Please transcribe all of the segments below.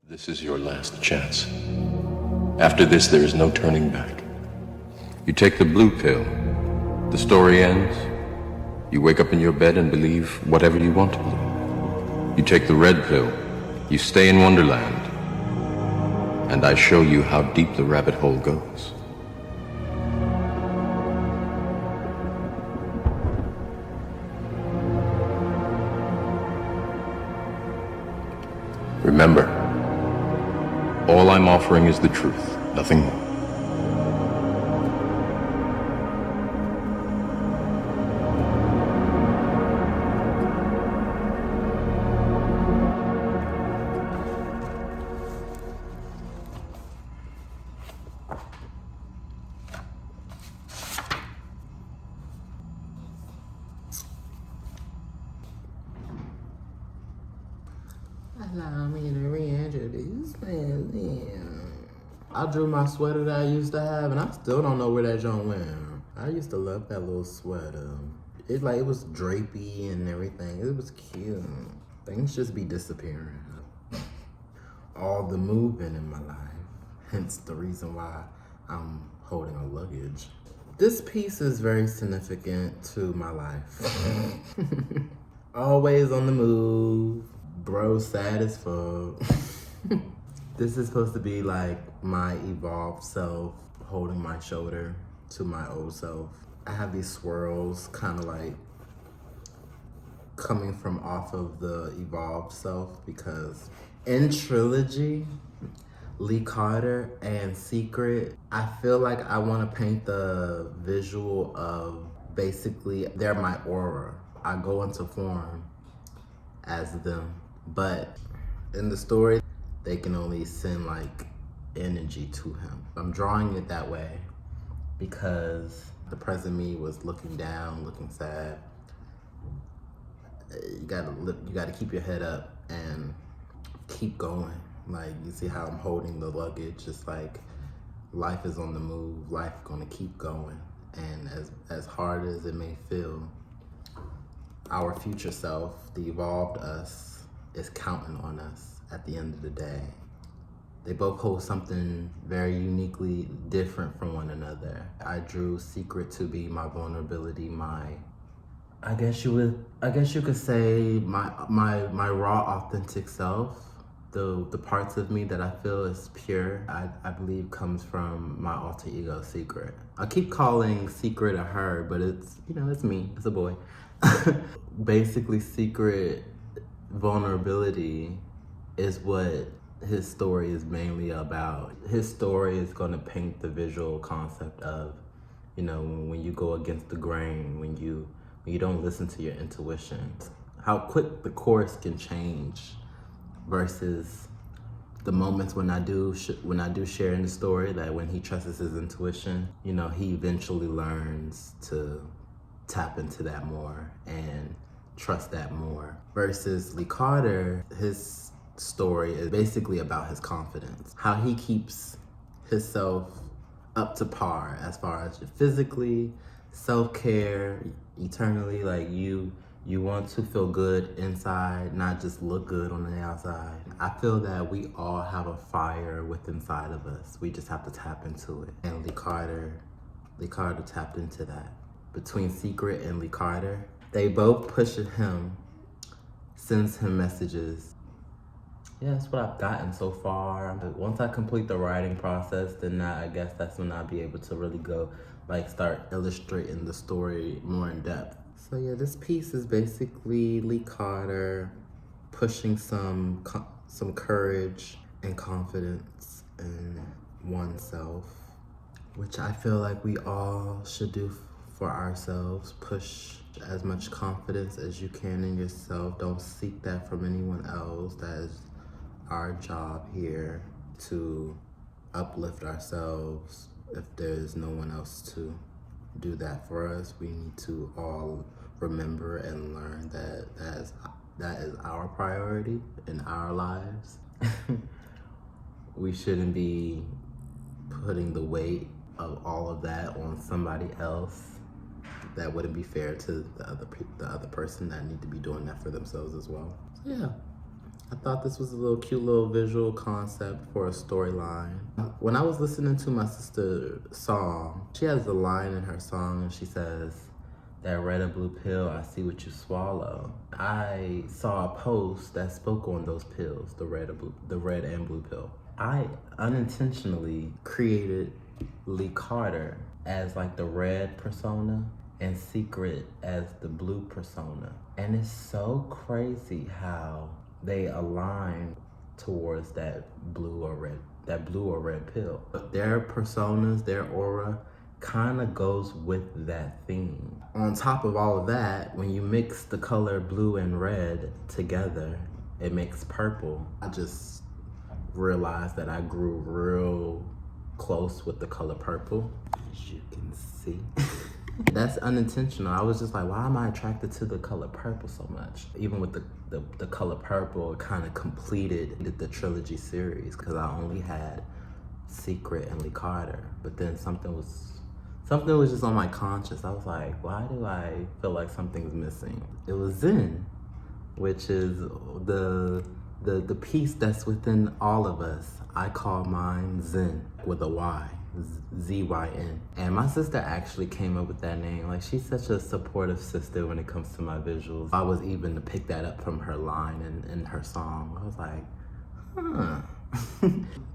This is your last chance. After this, there is no turning back. You take the blue pill. The story ends. You wake up in your bed and believe whatever you want to believe. You take the red pill. You stay in Wonderland. And I show you how deep the rabbit hole goes. Remember, all I'm offering is the truth, nothing more. Allow me to reintroduce myself. I drew my sweater that I used to have, and I still don't know where that joint went. I used to love that little sweater. It was drapey and everything. It was cute. Things just be disappearing. All the movement in my life. Hence the reason why I'm holding a luggage. This piece is very significant to my life. Always on the move. Bro, sad as fuck. This is supposed to be like my evolved self holding my shoulder to my old self. I have these swirls kind of like coming from off of the evolved self because in Trilogy, Lee Carter and Secret, I feel like I want to paint the visual of basically they're my aura. I go into form as them. But in the story, they can only send like energy to him. I'm drawing it that way because the present me was looking down, looking sad. You gotta keep your head up and keep going. Like you see how I'm holding the luggage. It's like life is on the move. Life gonna keep going. And as hard as it may feel, our future self, the evolved us, is counting on us at the end of the day. They both hold something very uniquely different from one another. I drew Secret to be my vulnerability, I guess you could say my raw authentic self. The parts of me that I feel is pure, I believe comes from my alter ego Secret. I keep calling Secret a her, but it's me, it's a boy. Basically, Secret vulnerability is what his story is mainly about. His story is going to paint the visual concept of, when you go against the grain, when you don't listen to your intuition, how quick the course can change versus the moments when I do share in the story that when he trusts his intuition, he eventually learns to tap into that more and trust that more. Versus Lee Carter, his story is basically about his confidence, how he keeps himself up to par as far as physically, self-care, eternally. Like you want to feel good inside, not just look good on the outside. I feel that we all have a fire within inside of us. We just have to tap into it. And Lee Carter tapped into that. Between Secret and Lee Carter, they both push at him, sends him messages. Yeah, that's what I've gotten so far. Once I complete the writing process, then I guess that's when I'll be able to really go, start illustrating the story more in depth. So yeah, this piece is basically Lee Carter pushing some courage and confidence in oneself, which I feel like we all should do for ourselves. Push as much confidence as you can in yourself. Don't seek that from anyone else. That is our job here, to uplift ourselves. If there's no one else to do that for us, we need to all remember and learn that is our priority in our lives. We shouldn't be putting the weight of all of that on somebody else. That wouldn't be fair to the other person that need to be doing that for themselves as well. So yeah, I thought this was a little cute little visual concept for a storyline. When I was listening to my sister's song, she has a line in her song and she says, "That red and blue pill, I see what you swallow." I saw a post that spoke on those pills, the red and blue pill. I unintentionally created Lee Carter as like the red persona and Secret as the blue persona. And it's so crazy how they align towards that blue or red pill. But their personas, their aura kind of goes with that theme. On top of all of that, when you mix the color blue and red together, it makes purple. I just realized that I grew real close with the color purple, as you can see. That's unintentional. I was just like, why am I attracted to the color purple so much? Even with the color purple, it kind of completed the trilogy series because I only had Secret and Lee Carter. But then something was just on my conscience. I was like, why do I feel like something's missing? It was Zen, which is the piece that's within all of us. I call mine Zen with a Y, Z-Y-N. And my sister actually came up with that name. Like, she's such a supportive sister when it comes to my visuals. I was even to pick that up from her line in her song. I was like, huh.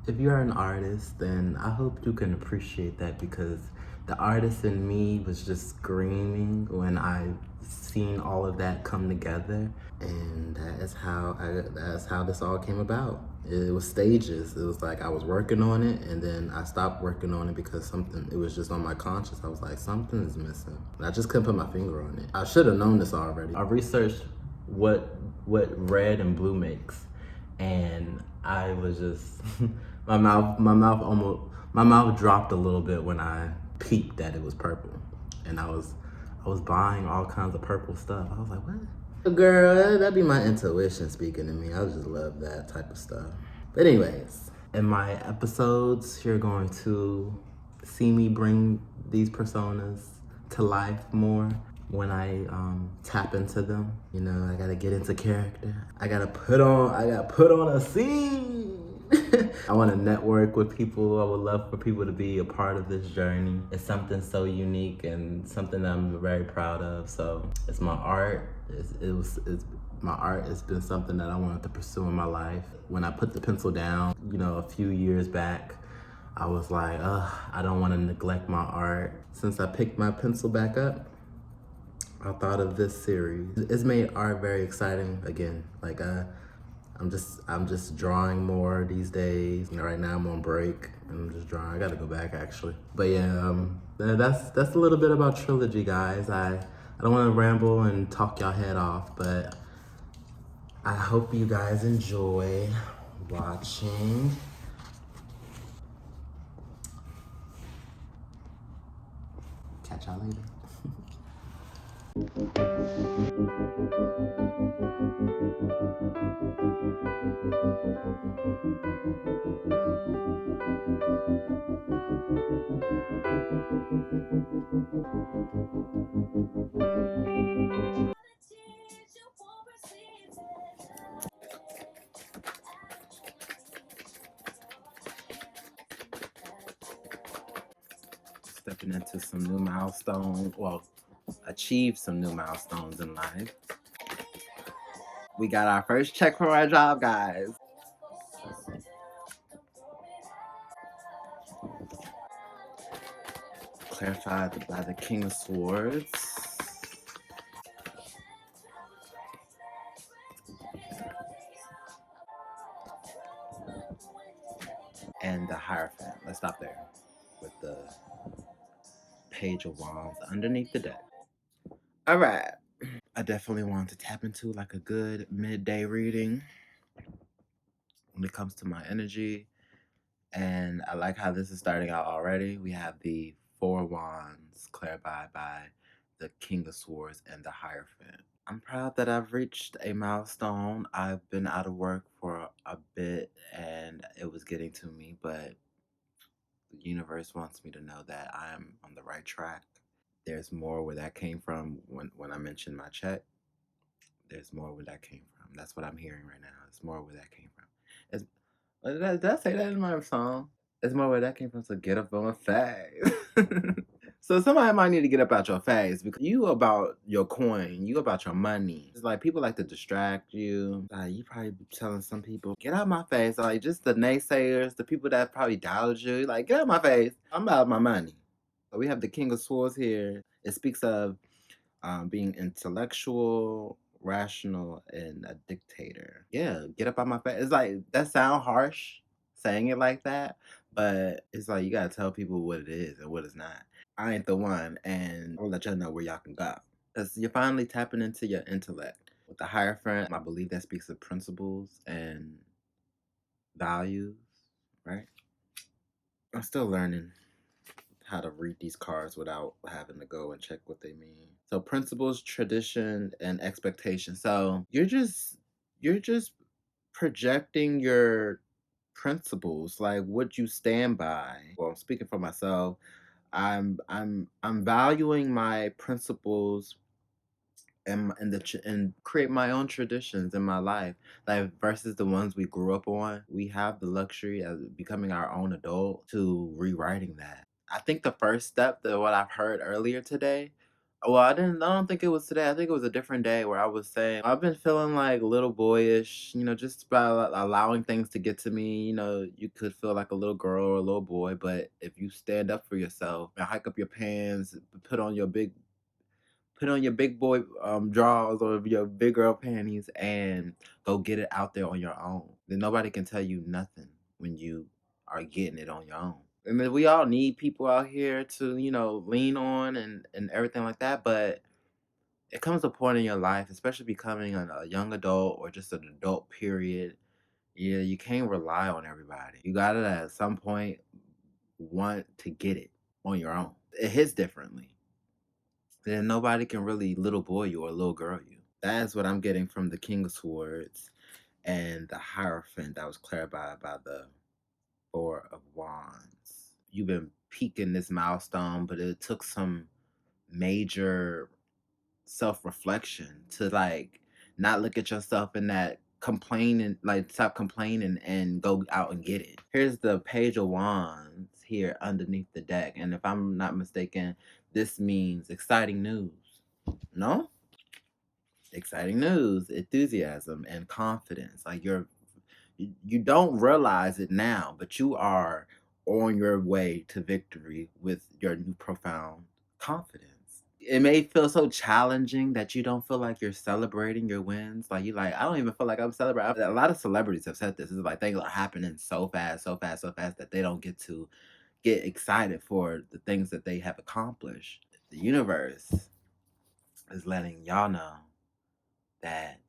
If you're an artist, then I hope you can appreciate that because the artist in me was just screaming when I seen all of that come together, and that's how this all came about. It was stages. It was like I was working on it, and then I stopped working on it because it was just on my conscience. I was like, something is missing. And I just couldn't put my finger on it. I should have known this already. I researched what red and blue makes, and I was just my mouth dropped a little bit when I peeped that it was purple, and I was buying all kinds of purple stuff. I was like, what? Girl, that'd be my intuition speaking to me. I just love that type of stuff. But anyways, in my episodes, you're going to see me bring these personas to life more when I tap into them. You know, I gotta get into character. I gotta put on a scene. I want to network with people. I would love for people to be a part of this journey. It's something so unique and something that I'm very proud of. So it's my art. It's my art. It's been something that I wanted to pursue in my life. When I put the pencil down, you know, a few years back, I was like, I don't want to neglect my art. Since I picked my pencil back up, I thought of this series. It's made art very exciting again. Like I'm just drawing more these days. You know, right now I'm on break and I'm just drawing. I gotta go back actually. But yeah, that's a little bit about Trilogy, guys. I don't want to ramble and talk y'all head off, but I hope you guys enjoy watching. Catch y'all later. Stepping into some new milestones. Well, achieve some new milestones in life. We got our first check for our job, guys. Clarified by the King of Swords. And the Hierophant. Let's stop there with the Page of Wands underneath the deck. All right. I definitely want to tap into like a good midday reading when it comes to my energy. And I like how this is starting out already. We have the Four Wands clarified by the King of Swords and the Hierophant. I'm proud that I've reached a milestone. I've been out of work for a bit and it was getting to me, but the universe wants me to know that I'm on the right track. There's more where that came from when I mentioned my check. There's more where that came from. That's what I'm hearing right now. It's more where that came from. It's, did I say that in my song? It's more where that came from. So get up on my face. So somebody might need to get up out your face because you about your coin, you about your money. It's like people like to distract you. Like you probably be telling some people, get out my face. Like just the naysayers, the people that probably doubted you, like get out my face. I'm about my money. So we have the King of Swords here. It speaks of being intellectual, rational, and a dictator. Yeah, get up on my face. It's like that sound harsh saying it like that, but it's like you gotta tell people what it is and what it's not. I ain't the one, and I'll let y'all know where y'all can go. Because you're finally tapping into your intellect. With the Hierophant, I believe that speaks of principles and values, right? I'm still learning how to read these cards without having to go and check what they mean. So principles, tradition, and expectation. So you're just projecting your principles, like what you stand by. Well, I'm speaking for myself. I'm valuing my principles and create my own traditions in my life, like versus the ones we grew up on. We have the luxury as becoming our own adult to rewriting that. I think the first step that what I've heard earlier today. Well, I don't think it was today. I think it was a different day where I was saying I've been feeling like little boyish, just by allowing things to get to me. You could feel like a little girl or a little boy, but if you stand up for yourself and hike up your pants, put on your big boy drawers or your big girl panties and go get it out there on your own. Then nobody can tell you nothing when you are getting it on your own. I mean, we all need people out here to, lean on and everything like that. But it comes a point in your life, especially becoming a young adult or just an adult period. Yeah, you can't rely on everybody. You got to at some point want to get it on your own. It hits differently. Then nobody can really little boy you or little girl you. That's what I'm getting from the King of Swords and the Hierophant that was clarified by the Four of Wands. You've been peaking this milestone, but it took some major self-reflection to not look at yourself in that complaining, like stop complaining and go out and get it. Here's the Page of Wands here underneath the deck, and if I'm not mistaken, this means exciting news. No? Exciting news, enthusiasm, and confidence. Like you don't realize it now, but you are on your way to victory with your new profound confidence. It may feel so challenging that you don't feel like you're celebrating your wins. Like I don't even feel like I'm celebrating. A lot of celebrities have said this. It's like things are happening so fast, so fast, so fast that they don't get to get excited for the things that they have accomplished. The universe is letting y'all know that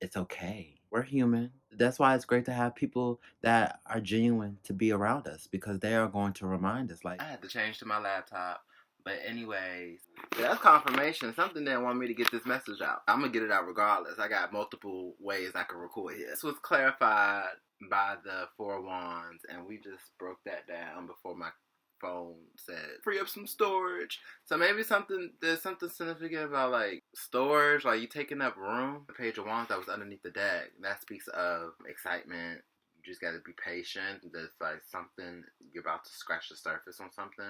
it's okay. We're human. That's why it's great to have people that are genuine to be around us because they are going to remind us. Like I had to change to my laptop. But anyways, that's confirmation. Something didn't want me to get this message out. I'm going to get it out regardless. I got multiple ways I can record here. This was clarified by the Four Wands, and we just broke that down before my phone said free up some storage. So maybe there's something significant about storage, like you taking up room. The Page of Wands that was underneath the deck, that speaks of excitement. You just gotta be patient. There's something you're about to scratch the surface on something.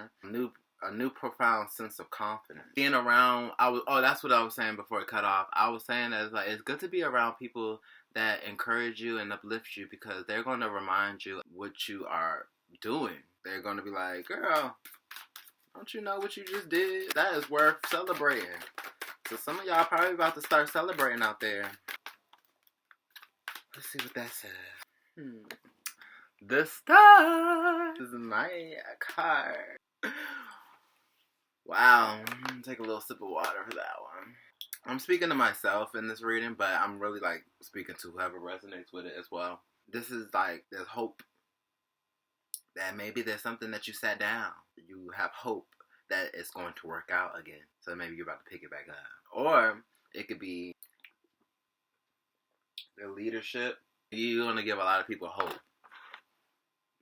A new profound sense of confidence. Being around, that's what I was saying before it cut off. I was saying that it's good to be around people that encourage you and uplift you because they're going to remind you what you are doing. They're going to be like, girl, don't you know what you just did? That is worth celebrating. So some of y'all probably about to start celebrating out there. Let's see what that says. The Star is my card. Wow. I'm going to take a little sip of water for that one. I'm speaking to myself in this reading, but I'm really speaking to whoever resonates with it as well. This is there's hope. That maybe there's something that you sat down. You have hope that it's going to work out again. So maybe you're about to pick it back up. Or it could be the leadership. You're going to give a lot of people hope.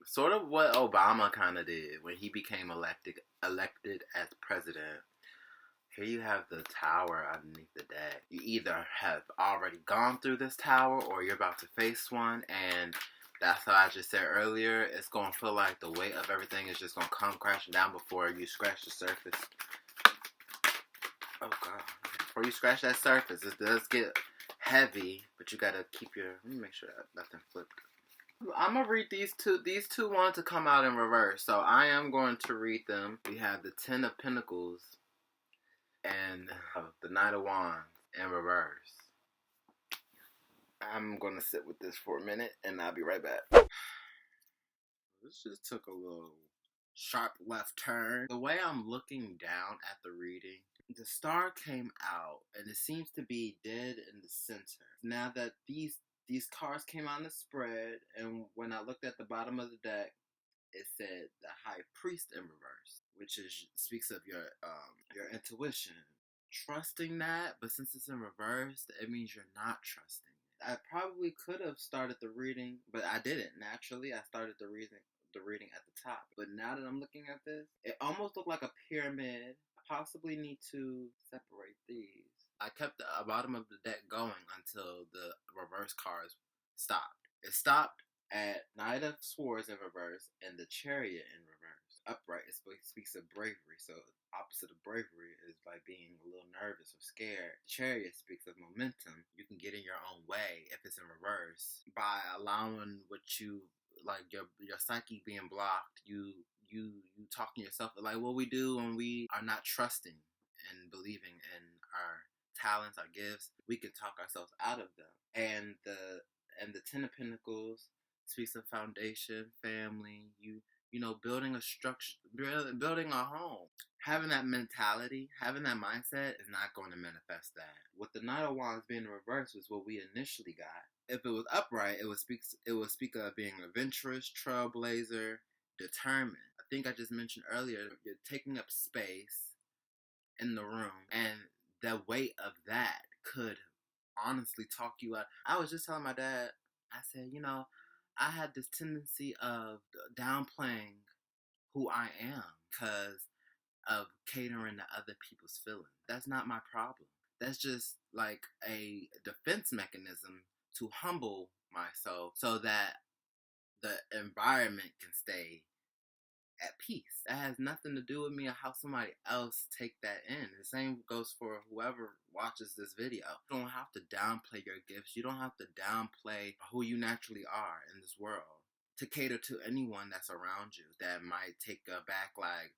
Sort of what Obama kind of did when he became elected as president. Here you have the tower underneath the deck. You either have already gone through this tower or you're about to face one, and that's how I just said earlier. It's going to feel like the weight of everything is just going to come crashing down before you scratch the surface. Oh, God. Before you scratch that surface, it does get heavy, but you got to keep your... Let me make sure that nothing flipped. I'm going to read these two. These two want to come out in reverse, so I am going to read them. We have the Ten of Pentacles and the Knight of Wands in reverse. I'm going to sit with this for a minute, and I'll be right back. This just took a little sharp left turn. The way I'm looking down at the reading, the star came out, and it seems to be dead in the center. Now that these cards came out in the spread, and when I looked at the bottom of the deck, it said the High Priest in reverse, which speaks of your intuition, trusting that. But since it's in reverse, it means you're not trusting. I probably could have started the reading, but I didn't. Naturally, I started the reading at the top. But now that I'm looking at this, it almost looked like a pyramid. I possibly need to separate these. I kept the bottom of the deck going until the reverse cards stopped. It stopped at Knight of Swords in reverse and the Chariot in reverse. Upright, it speaks of bravery. So opposite of bravery is by being a little nervous or scared. Chariot speaks of momentum. You can get in your own way if it's in reverse by allowing what you like your psyche being blocked. You talking yourself like what we do when we are not trusting and believing in our talents, our gifts. We can talk ourselves out of them. And the Ten of Pentacles speaks of foundation, family, you know, building a structure, building a home. Having that mentality, having that mindset is not going to manifest that. With the Knight of Wands being reversed was what we initially got. If it was upright, it would speak of being adventurous, trailblazer, determined. I think I just mentioned earlier, you're taking up space in the room, and the weight of that could honestly talk you out. I was just telling my dad, I said, you know, I had this tendency of downplaying who I am because of catering to other people's feelings. That's not my problem. That's just like a defense mechanism to humble myself so that the environment can stay at peace. That has nothing to do with me or how somebody else take that in. The same goes for whoever watches this video. You don't have to downplay your gifts. You don't have to downplay who you naturally are in this world to cater to anyone that's around you that might take a back like,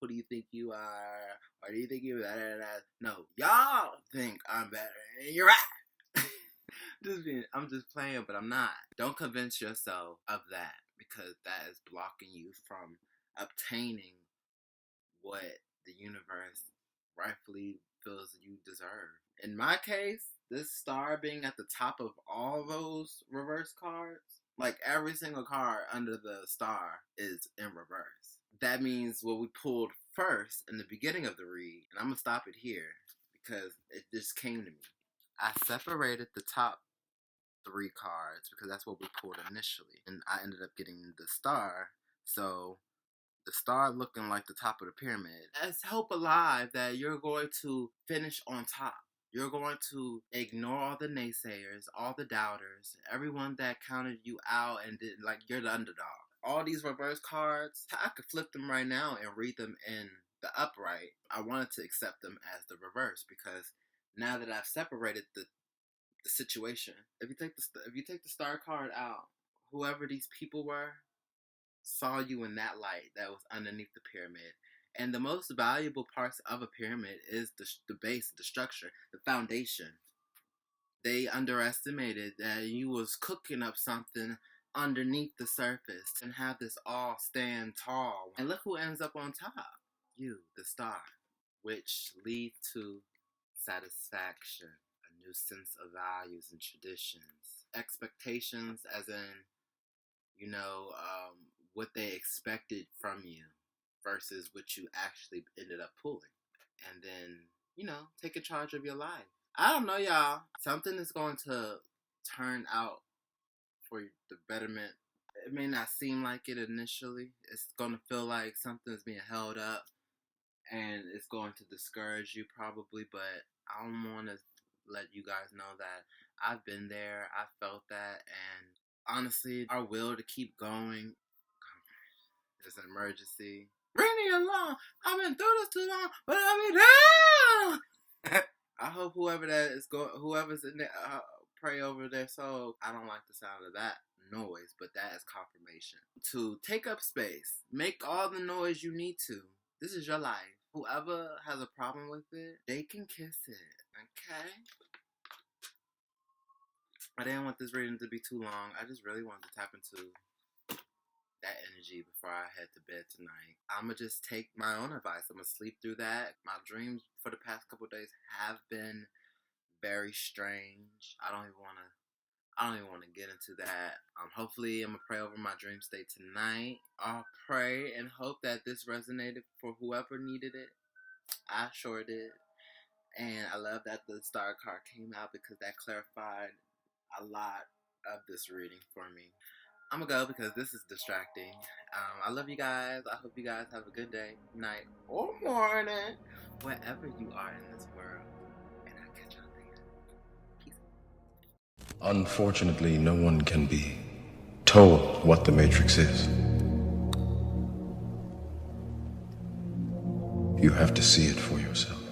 who do you think you are? Or do you think you're better? No, y'all think I'm better. And you're right. I'm just playing, but I'm not. Don't convince yourself of that because that is blocking you from obtaining what the universe rightfully feels you deserve. In my case, this star being at the top of all those reverse cards, like every single card under the star is in reverse. That means what we pulled first in the beginning of the read, and I'm going to stop it here because it just came to me. I separated the top 3 cards because that's what we pulled initially, and I ended up getting the star. So the star looking like the top of the pyramid. That's hope alive that you're going to finish on top. You're going to ignore all the naysayers, all the doubters, everyone that counted you out and did like you're the underdog. All these reverse cards, I could flip them right now and read them in the upright. I wanted to accept them as the reverse because now that I've separated the situation, if you take the star card out, whoever these people were saw you in that light that was underneath the pyramid. And the most valuable parts of a pyramid is the base, the structure, the foundation. They underestimated that you was cooking up something underneath the surface and have this all stand tall. And look who ends up on top. You, the star. Which leads to satisfaction, a new sense of values and traditions. Expectations as in, you know, what they expected from you versus what you actually ended up pulling. And then, you know, taking charge of your life. I don't know, y'all. Something is going to turn out for the betterment. It may not seem like it initially. It's going to feel like something's being held up. and it's going to discourage you probably, but I want to let you guys know that I've been there, I felt that, and honestly, our will to keep going is an emergency. Bring me along. I've been through this too long, but let me down. I hope whoever's in there, pray over their soul. I don't like the sound of that noise, but that is confirmation. To take up space, make all the noise you need to. This is your life. Whoever has a problem with it, they can kiss it. Okay? I didn't want this reading to be too long. I just really wanted to tap into that energy before I head to bed tonight. I'ma just take my own advice. I'm gonna sleep through that. My dreams for the past couple of days have been very strange. I don't even wanna get into that. Hopefully I'm gonna pray over my dream state tonight. I'll pray and hope that this resonated for whoever needed it. I sure did. And I love that the star card came out because that clarified a lot of this reading for me. I'm gonna go because this is distracting. I love you guys. I hope you guys have a good day, night, or morning, wherever you are in this world. And I'll catch y'all later. Peace. Unfortunately, no one can be told what the Matrix is. You have to see it for yourself.